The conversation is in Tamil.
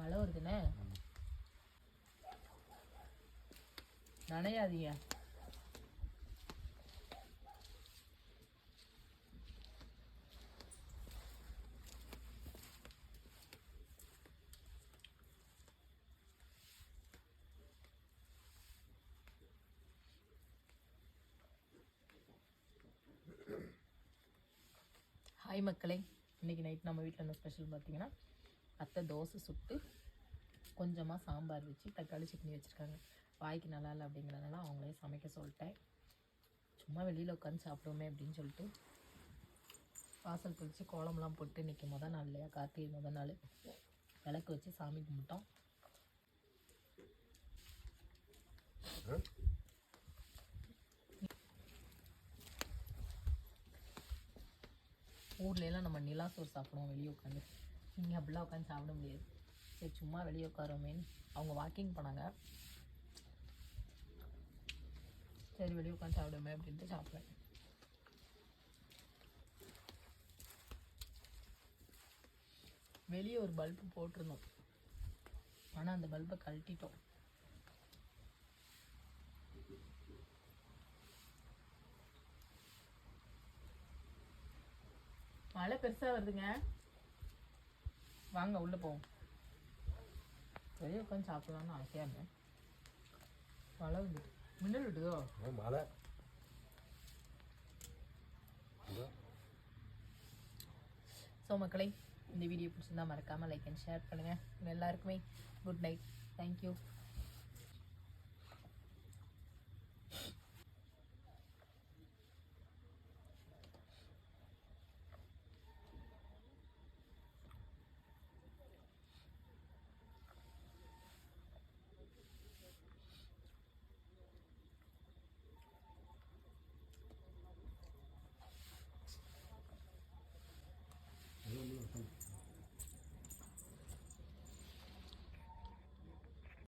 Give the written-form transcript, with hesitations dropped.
மழை வருதுண்ணே, நனையாதீங்க. ஹாய் மக்களே, இன்றைக்கி நைட் நம்ம வீட்டில் என்ன ஸ்பெஷல் பார்த்தீங்கன்னா, அத்தை தோசை சுட்டு கொஞ்சமாக சாம்பார் வச்சு தக்காளி சட்னி வச்சுருக்காங்க. வாய்க்கு நல்லா இல்லை அப்படிங்கிறதுனால அவங்களே சமைக்க சொல்லிட்டேன். சும்மா வெளியில் உட்காந்து சாப்பிடுவோமே அப்படின்னு சொல்லிட்டு வாசல் தெளித்து கோலம்லாம் போட்டு இன்றைக்கி நாள் இல்லையா, கார்த்திகை நாள் விளக்கு வச்சு சாமி கும்பிட்டோம். ஊர்லெலாம் நம்ம நிலா சோறு சாப்பிடுவோம் வெளியே உட்காந்து. இங்கே அப்படிலாம் உட்காந்து சாப்பிட முடியாது. சரி சும்மா வெளியே உட்காரோமேன்னு அவங்க வாக்கிங் போனாங்க. சரி வெளியே உட்காந்து சாப்பிடுமே அப்படின்ட்டு சாப்பிட்றேன். வெளியே ஒரு பல்பு போட்டிருந்தோம், ஆனால் அந்த பல்பை கழட்டிட்டோம். மழை பெருசாக வருதுங்க, வாங்க உள்ளே போவோம். வெளியே உட்காந்து சாப்பிடலான்னு ஆசையாக இருந்தேன். மழை வந்து மின்னல் விட்டுதோ மழை. ஸோ மக்களை, இந்த வீடியோ பிடிச்சிருந்தா மறக்காமல் லைக் அண்ட் ஷேர் பண்ணுங்கள். எல்லாருக்குமே குட் நைட். தேங்க்யூ.